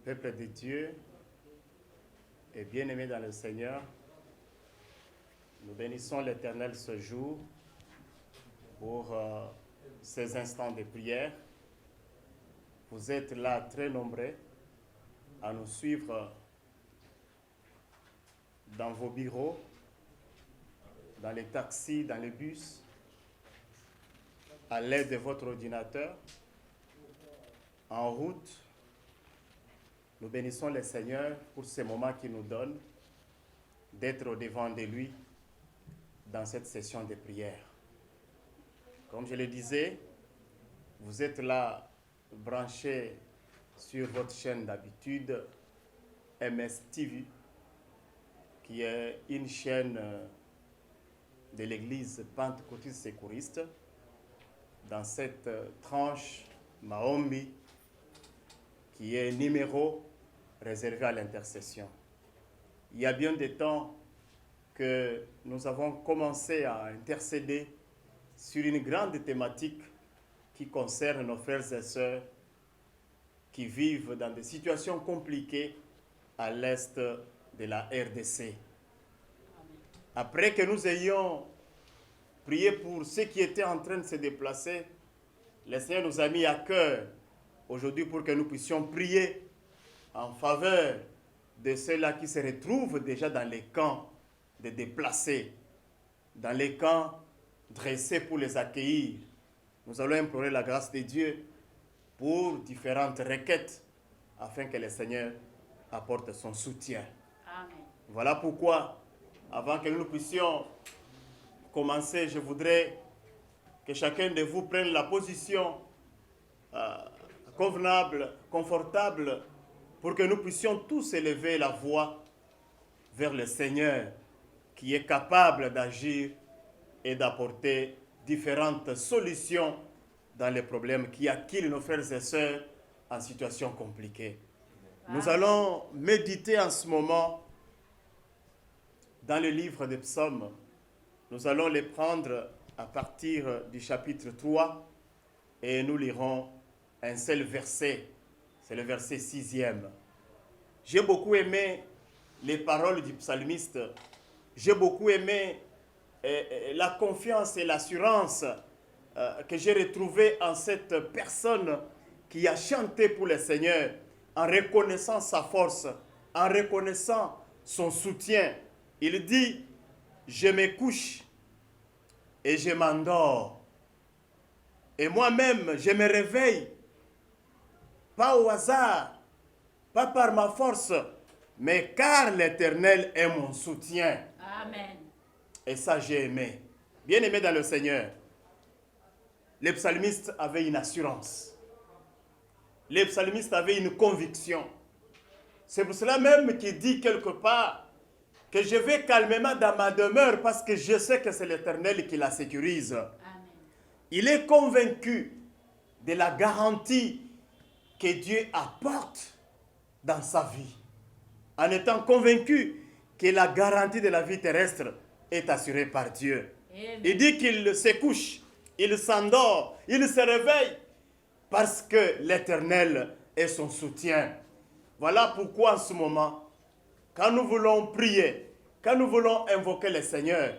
Peuple de Dieu et bien-aimés dans le Seigneur, nous bénissons l'Éternel ce jour pour ces instants de prière. Vous êtes là très nombreux à nous suivre dans vos bureaux, dans les taxis, dans les bus, à l'aide de votre ordinateur, en route. Nous bénissons le Seigneur pour ce moment qu'il nous donne d'être au-devant de lui dans cette session de prière. Comme je le disais, vous êtes là branchés sur votre chaîne d'habitude MS TV, qui est une chaîne de l'église pentecôtiste sécouriste dans cette tranche Maombi, qui est numéro réservé à l'intercession. Il y a bien des temps que nous avons commencé à intercéder sur une grande thématique qui concerne nos frères et sœurs qui vivent dans des situations compliquées à l'est de la RDC. Après que nous ayons prié pour ceux qui étaient en train de se déplacer, le Seigneur nous a mis à cœur aujourd'hui pour que nous puissions prier en faveur de ceux-là qui se retrouvent déjà dans les camps de déplacés, dans les camps dressés pour les accueillir. Nous allons implorer la grâce de Dieu pour différentes requêtes afin que le Seigneur apporte son soutien. Amen. Voilà pourquoi, avant que nous puissions commencer, je voudrais que chacun de vous prenne la position convenable, confortable, pour que nous puissions tous élever la voix vers le Seigneur qui est capable d'agir et d'apporter différentes solutions dans les problèmes qui acquillent nos frères et sœurs en situation compliquée. Nous allons méditer en ce moment dans le livre des psaumes. Nous allons les prendre à partir du chapitre 3 et nous lirons un seul verset. C'est le verset 6e. J'ai beaucoup aimé les paroles du psalmiste. J'ai beaucoup aimé la confiance et l'assurance que j'ai retrouvée en cette personne qui a chanté pour le Seigneur en reconnaissant sa force, en reconnaissant son soutien. Il dit, je me couche et je m'endors. Et moi-même, je me réveille, pas au hasard, pas par ma force, mais car l'Éternel est mon soutien. Amen. Et ça, j'ai aimé. Bien aimé dans le Seigneur. Les psalmistes avaient une assurance. Les psalmistes avaient une conviction. C'est pour cela même qu'il dit quelque part que je vais calmement dans ma demeure parce que je sais que c'est l'Éternel qui la sécurise. Amen. Il est convaincu de la garantie que Dieu apporte dans sa vie, en étant convaincu que la garantie de la vie terrestre est assurée par Dieu. Amen. Il dit qu'il se couche, il s'endort, il se réveille parce que l'Éternel est son soutien. Voilà pourquoi en ce moment, quand nous voulons prier, quand nous voulons invoquer le Seigneur,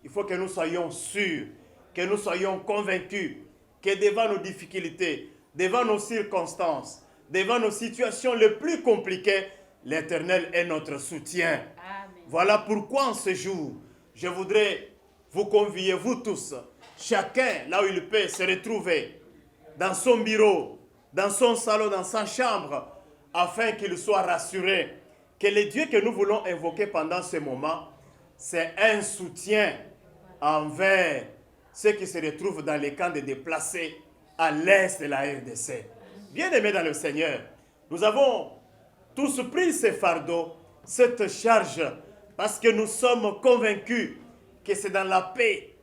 il faut que nous soyons sûrs, que nous soyons convaincus que devant nos difficultés, devant nos circonstances, devant nos situations les plus compliquées, l'Éternel est notre soutien. Amen. Voilà pourquoi en ce jour, je voudrais vous convier, vous tous, chacun là où il peut se retrouver, dans son bureau, dans son salon, dans sa chambre, afin qu'il soit rassuré que le Dieu que nous voulons invoquer pendant ce moment, c'est un soutien envers ceux qui se retrouvent dans les camps de déplacés à l'est de la RDC. Bien-aimés dans le Seigneur, nous avons tous pris ce fardeau, cette charge, parce que nous sommes convaincus que c'est dans la paix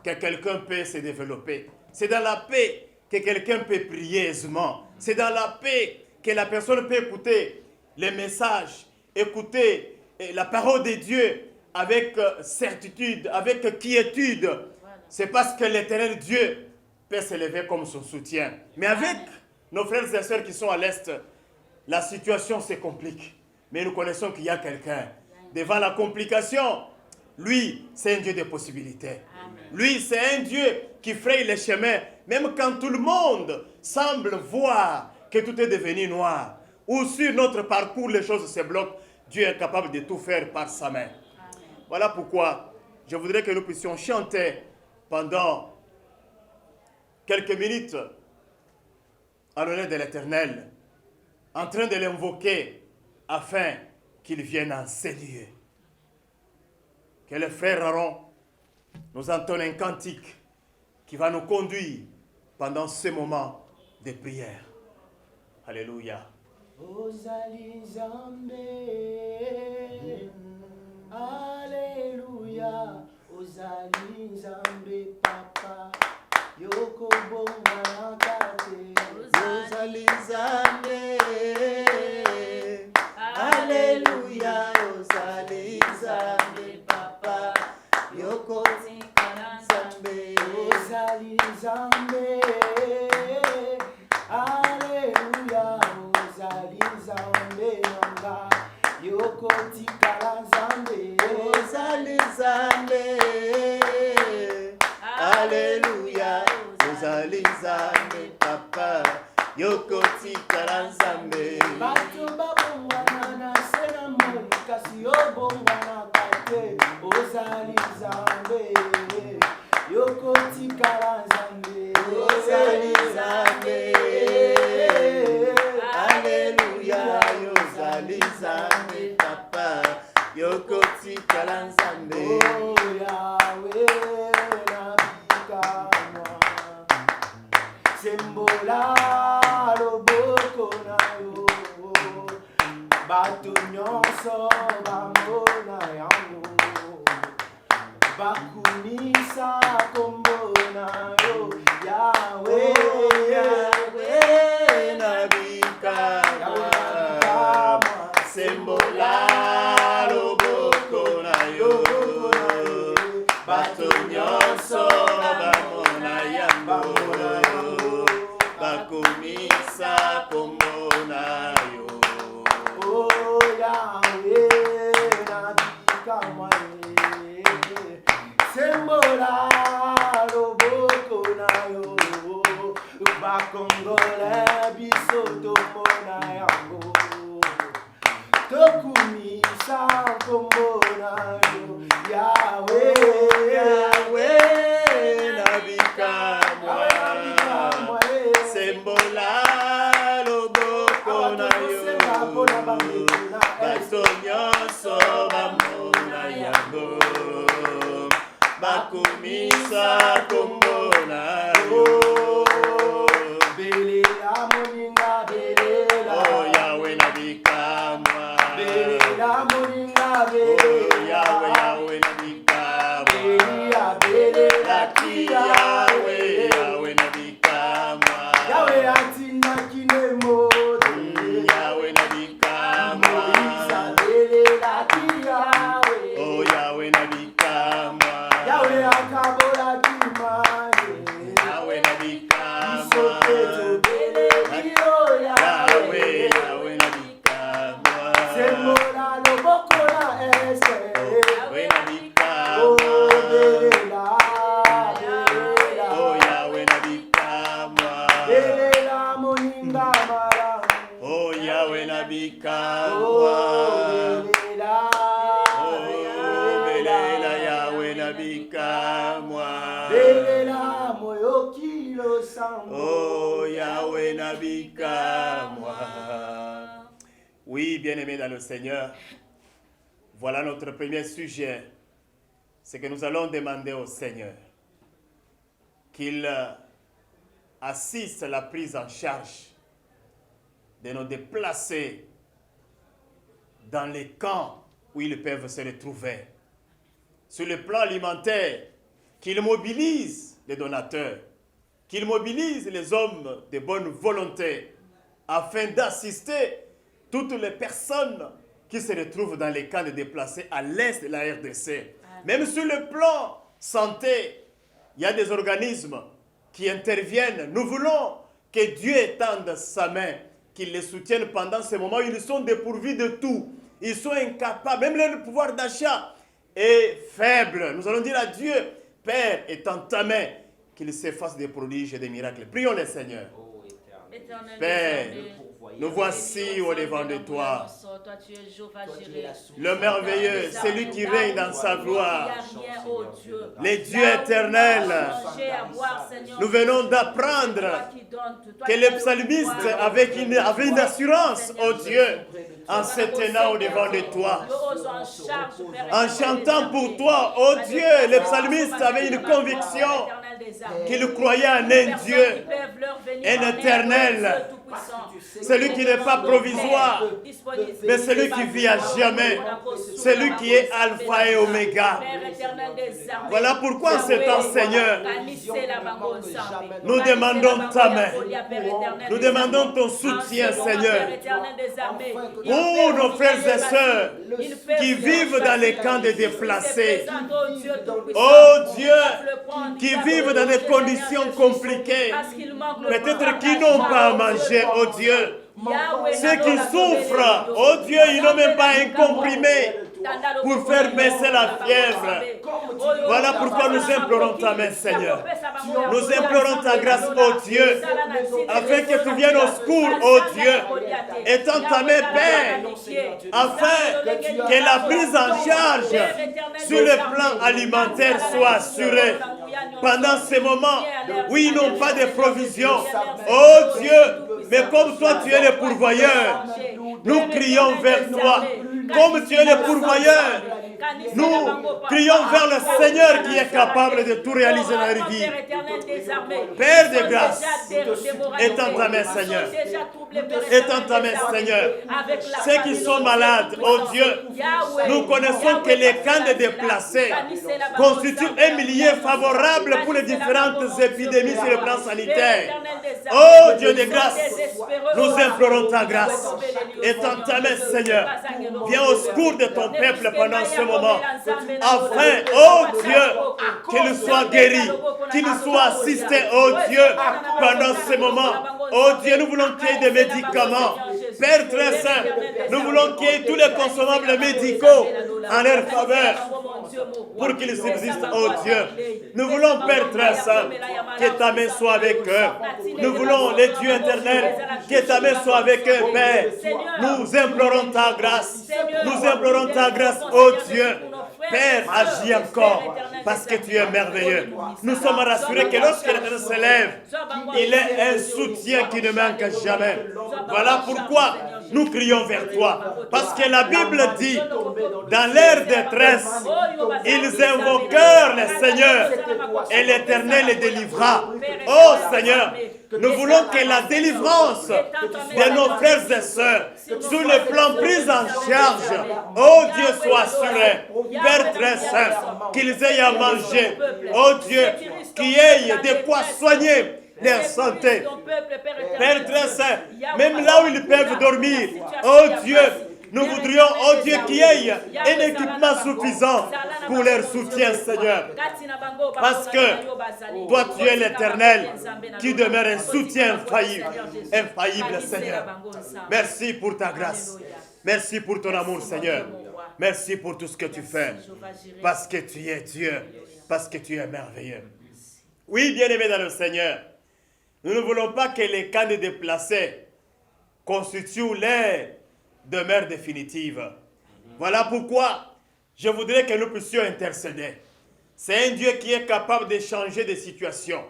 que quelqu'un peut se développer. C'est dans la paix que quelqu'un peut prier aisément. C'est dans la paix que la personne peut écouter les messages, écouter la parole de Dieu avec certitude, avec quiétude. Voilà. C'est parce que l'Éternel Dieu peut s'élever comme son soutien. Mais avec nos frères et sœurs qui sont à l'Est, la situation se complique. Mais nous connaissons qu'il y a quelqu'un. Devant la complication, lui, c'est un Dieu de possibilités. Lui, c'est un Dieu qui fraye les chemins, même quand tout le monde semble voir que tout est devenu noir. Ou sur notre parcours, les choses se bloquent. Dieu est capable de tout faire par sa main. Voilà pourquoi je voudrais que nous puissions chanter pendant quelques minutes en l'honneur de l'Éternel, en train de l'invoquer afin qu'il vienne en ces lieux. Que le frère Aaron nous entonne un cantique qui va nous conduire pendant ce moment de prière. Alléluia. Ozali Nzambe, Alléluia. Ozali Nzambe Papa, Yoko Bonga Kate. Ozali Nzambe, Alléluia. Ozali Nzambe Papa, Yoko Bonga Nzambe. Ozali Nzambe, Alléluia. Ozali Nzambe Nanga, Yoko Tikala Nzambe. Ozali Nzambe, Alléluia. Ozali Nzambe Papa, Yoko Tikala Nzambe. Bato babongwana na sena moni kasi obongwana kate. Ozali Nzambe, Yoko Tikala Nzambe. Ozali Nzambe, Alléluia. Ozali Nzambe Papa, Yoko Tikala Nzambe. Oh Yahweh na bikamwa, sembola loboko na yo. Bato nyonso bamona yango, bakumisa kombo na yo. Yahweh, Yahweh na bikamwa, sembola loboko na yo. Bato nyonso bamona yango, bakumisa kombo na yo. Oh Yahweh na bikamwa, sembola loboko na yo. Bakongole biso tomona yango, tokumisa kombo na yo. Yahweh, Yahweh na bikamwa, sembola loboko na yo. Bato nyonso bamona yango, bakumisa kombo na yo. Belela moninga belela, oh Yahweh na bikamwa. Belela moninga belela, oh Yahweh, Yahweh na bikamwa. Belela kia Yahweh, Yahweh na bikamwa. Yahweh atina kinemo, Yahweh na bikamwa. Belela kia Yahweh, oh Yahweh na bikamwa. Yahweh akabola kimane, Yahweh na bikamwa. Yahweh, Yahweh na bikamwa. Sembola loboko na ese, Yahweh na bikamwa. Oh Yahweh na bikamwa. Belela moninga mara, oh Yahweh na bikamwa. Belela Yahweh na bikamwa. Belela moyo kilo sambo, oh Yahweh na bikamwa. Oui, bien-aimés dans le Seigneur, voilà notre premier sujet. C'est que nous allons demander au Seigneur qu'il assiste à la prise en charge de nos déplacés dans les camps où ils peuvent se retrouver. Sur le plan alimentaire, qu'il mobilise les donateurs, qu'il mobilise les hommes de bonne volonté afin d'assister toutes les personnes qui se retrouvent dans les camps de déplacés à l'est de la RDC. Même sur le plan santé, il y a des organismes qui interviennent. Nous voulons que Dieu étende sa main, qui les soutiennent pendant ces moments, ils sont dépourvus de tout. Ils sont incapables, même leur pouvoir d'achat est faible. Nous allons dire à Dieu, Père, étends ta main, qu'il s'efface des prodiges et des miracles. Prions le Seigneur. Père, nous voici au devant de toi. Le merveilleux, celui qui règne dans sa gloire. Les dieux éternels. Nous venons d'apprendre que le psalmiste avait une assurance, oh Dieu, en se tenant au devant de toi. En chantant pour toi, oh Dieu, le psalmiste avait une conviction qu'il croyait en un Dieu, un éternel, celui qui n'est pas provisoire, mais celui qui vit à jamais, celui qui est alpha et oméga. Voilà pourquoi en ce temps, Seigneur, nous demandons ta main, nous demandons ton soutien, Seigneur, pour nos frères et sœurs qui vivent dans les camps des déplacés. Oh Dieu, qui vivent dans des conditions compliquées, peut-être qu'ils n'ont pas à manger, oh Dieu. Ceux qui souffrent, oh Dieu, ils n'ont même pas un comprimé pour faire baisser la fièvre. Voilà pourquoi nous implorons ta main, Seigneur. Nous implorons ta grâce, oh Dieu, afin que tu viennes au secours, oh Dieu. Étends ta main, Père, afin que la prise en charge sur le plan alimentaire soit assurée. Pendant ces moments où ils n'ont pas de provisions, oh Dieu, mais comme toi tu es le pourvoyeur, nous crions vers toi. Comme tu es le pourvoyeur, nous crions vers le Seigneur qui est capable de tout réaliser dans la vie. Père de grâce, étends ta main, Seigneur. Étends ta main, Seigneur. Ceux qui sont malades, oh Dieu, nous connaissons que les camps de déplacés constituent un milieu favorable pour les différentes épidémies sur le plan sanitaire. Oh Dieu de grâce, nous implorons ta grâce. Étends ta main, Seigneur. Viens au secours de ton peuple pendant ce moment, afin, oh Dieu, qu'il soit guéri, qu'il soit assisté, oh Dieu, pendant ce moment. Oh Dieu, nous voulons qu'il y ait des médicaments. Père très saint, nous voulons qu'il y ait tous les consommables médicaux en leur faveur pour qu'ils subsistent, oh Dieu. Nous voulons, Père très saint, que ta main soit avec eux. Nous voulons, les dieux éternels, que ta main soit avec eux, Père. Nous implorons ta grâce. Nous implorons ta grâce, oh Dieu. Père, agis encore, parce que tu es merveilleux. Nous sommes rassurés que lorsque l'Éternel se lève, il est un soutien qui ne manque jamais. Voilà pourquoi nous crions vers toi. Parce que la Bible dit, dans leur détresse, ils invoquèrent le Seigneur et l'Éternel les délivra. Oh Seigneur, nous voulons que la délivrance de nos frères et sœurs, sur le plan pris en charge, oh Dieu, soit assurée. Père très saint, qu'ils aient à manger, oh Dieu, qu'ils aient de quoi soigner leur santé. Père très saint, même là où ils peuvent dormir, oh Dieu, nous voudrions, oh Dieu, qu'il y ait un équipement suffisant pour leur soutien, Seigneur. Parce que toi, tu es l'Éternel qui demeure un soutien infaillible, Seigneur. Merci pour ta grâce. Merci pour ton amour, Seigneur. Merci pour tout ce que tu fais. Parce que tu es Dieu. Parce que tu es merveilleux. Oui, bien-aimés dans le Seigneur, nous ne voulons pas que les camps de déplacés constituent leur demeure définitive. Voilà pourquoi je voudrais que nous puissions intercéder. C'est un Dieu qui est capable de changer des situations.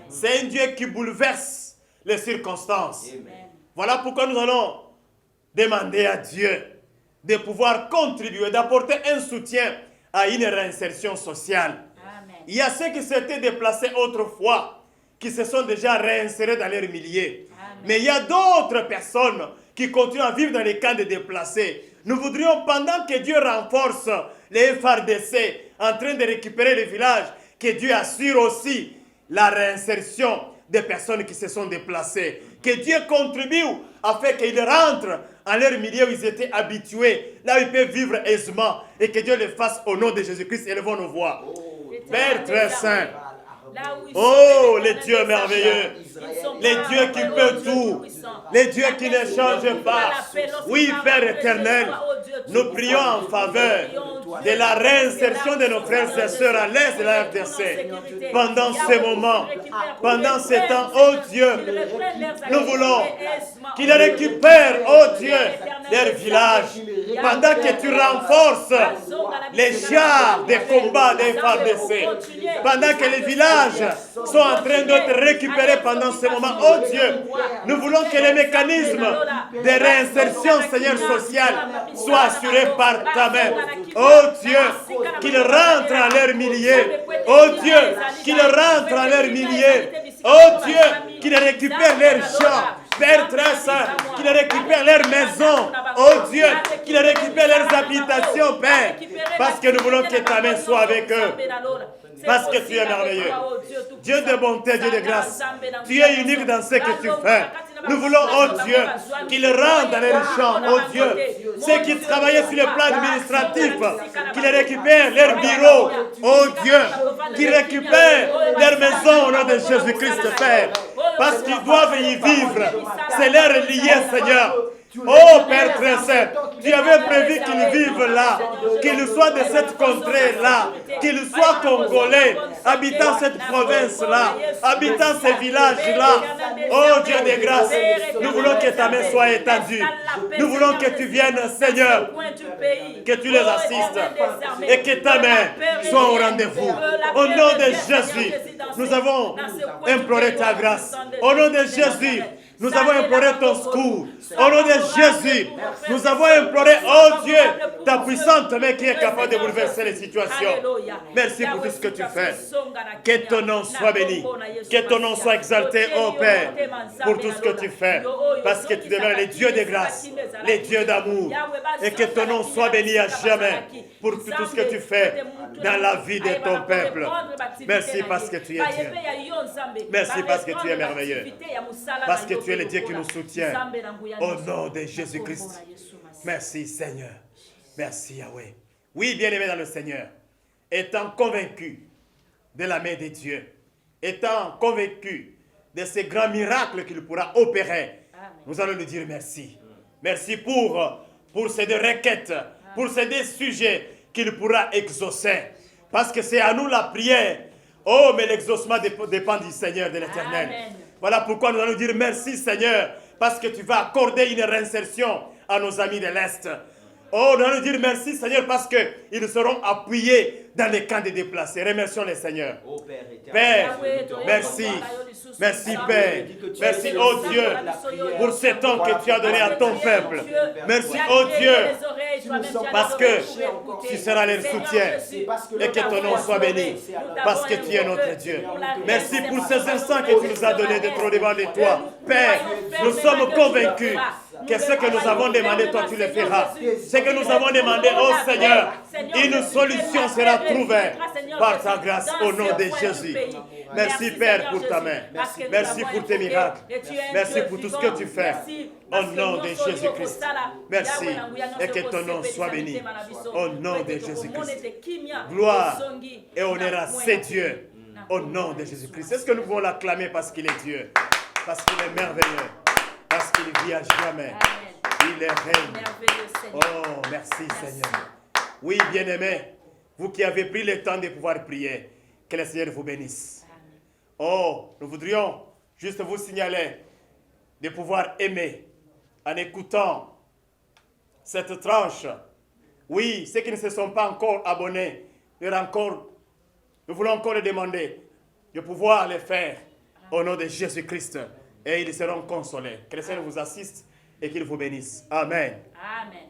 C'est un Dieu qui bouleverse les circonstances. Amen. Voilà pourquoi nous allons demander à Dieu de pouvoir contribuer, d'apporter un soutien à une réinsertion sociale. Amen. Il y a ceux qui s'étaient déplacés autrefois, qui se sont déjà réinsérés dans leur milieu. Amen. Mais il y a d'autres personnes qui continuent à vivre dans les camps de déplacés. Nous voudrions, pendant que Dieu renforce les FARDC en train de récupérer les villages, que Dieu assure aussi la réinsertion des personnes qui se sont déplacées. Que Dieu contribue afin qu'ils rentrent en leur milieu où ils étaient habitués, là où ils peuvent vivre aisément, et que Dieu le fasse au nom de Jésus-Christ. Élevons nos voix. Père très saint, Oh, les dieux merveilleux, les dieux qui peuvent tout, les dieux qui ne changent pas. Oui, Père éternel, nous prions en faveur de la réinsertion de nos frères et sœurs à l'est de la RDC. Pendant ce moment, pendant ce temps, oh Dieu, nous voulons qu'ils récupèrent, oh Dieu, leur village. Pendant que tu renforces les chars de combat des FARDC, pendant que les villages sont en train d'être récupérés pendant ce moment, oh Dieu, nous voulons que les mécanismes de réinsertion, Seigneur, sociale soient assurés par ta main. Oh Dieu, qu'ils rentrent en leurs milliers. Oh Dieu, qu'ils rentrent en leurs milliers. Oh Dieu, qu'ils récupèrent leurs champs. Père très saint, qu'ils récupèrent leurs maisons. Oh Dieu, qu'ils récupèrent leurs habitations, Père. Parce que nous voulons que ta main soit avec eux. Parce que tu es merveilleux. Dieu de bonté, Dieu de grâce. Tu es unique dans ce que tu fais. Nous voulons, oh Dieu, qu'ils rentrent dans les champs, oh Dieu. Ceux qui travaillaient sur le plan administratif, qu'ils récupèrent leurs bureaux, oh Dieu. Qu'ils récupèrent leurs maisons au nom de Jésus-Christ, Père. Parce qu'ils doivent y vivre. C'est leur lié, Seigneur. Oh Père très saint, tu avais prévu qu'ils vivent là, qu'ils soient de cette contrée-là, qu'ils soient congolais, habitant cette province-là, habitant ces villages-là. Oh Dieu de grâce, nous voulons que ta main soit étendue. Nous voulons que tu viennes, Seigneur, que tu les assistes et que ta main soit au rendez-vous. Au nom de Jésus, nous avons imploré ta grâce. Au nom de Jésus, nous avons imploré ton secours. Au nom de Jésus, nous avons imploré, oh Dieu, ta puissante main qui est capable de bouleverser les situations. Merci pour tout ce que tu fais. Que ton nom soit béni. Que ton nom soit exalté, oh Père, pour tout ce que tu fais. Parce que tu demeures les dieux de grâce, les dieux d'amour. Et que ton nom soit béni à jamais pour tout ce que tu fais dans la vie de ton peuple. Merci parce que tu es Dieu. Merci parce que tu es merveilleux. Parce que tu es le Dieu qui nous soutient. Au nom de Jésus-Christ. Merci Seigneur. Merci Yahweh. Oui, bien-aimé dans le Seigneur. Étant convaincu de la main de Dieu, étant convaincu de ces grands miracles qu'il pourra opérer, nous allons lui dire merci. Merci pour ces deux requêtes, pour ces deux sujets qu'il pourra exaucer. Parce que c'est à nous la prière. Oh, mais l'exaucement dépend du Seigneur, de l'Éternel. Voilà pourquoi nous allons dire merci Seigneur, parce que tu vas accorder une réinsertion à nos amis de l'Est. Oh, nous allons dire merci Seigneur, parce qu'ils seront appuyés dans les camps des déplacés. Remercions les Seigneurs. Père, merci. Merci Père. Merci oh Dieu pour ce temps que tu as donné à ton peuple. Merci oh Dieu parce que tu seras leur soutien et que ton nom soit béni parce que tu es notre Dieu. Merci pour ces instants que tu nous as donnés d'être au-devant de toi. Père, nous sommes convaincus que ce que nous avons demandé, toi tu le feras. Ce que nous avons demandé, oh Seigneur, une solution sera trouvée par ta grâce au nom de Jésus. Merci Père pour ta main. Merci pour tes miracles. Merci pour tout ce que tu fais. Au nom de Jésus-Christ. Merci et que ton nom soit béni. Au nom de Jésus-Christ. Gloire et honneur à ces dieux. Au nom de Jésus-Christ. Est-ce que nous pouvons l'acclamer parce qu'il est Dieu? Parce qu'il est merveilleux. Parce qu'il vit à jamais. Il est règne. Oh, merci Seigneur. Oui, bien-aimés, vous qui avez pris le temps de pouvoir prier, que le Seigneur vous bénisse. Oh, nous voudrions juste vous signaler de pouvoir aimer en écoutant cette tranche. Oui, ceux qui ne se sont pas encore abonnés, nous voulons encore les demander de pouvoir le faire au nom de Jésus-Christ. Et ils seront consolés. Que le Seigneur vous assiste et qu'il vous bénisse. Amen. Amen.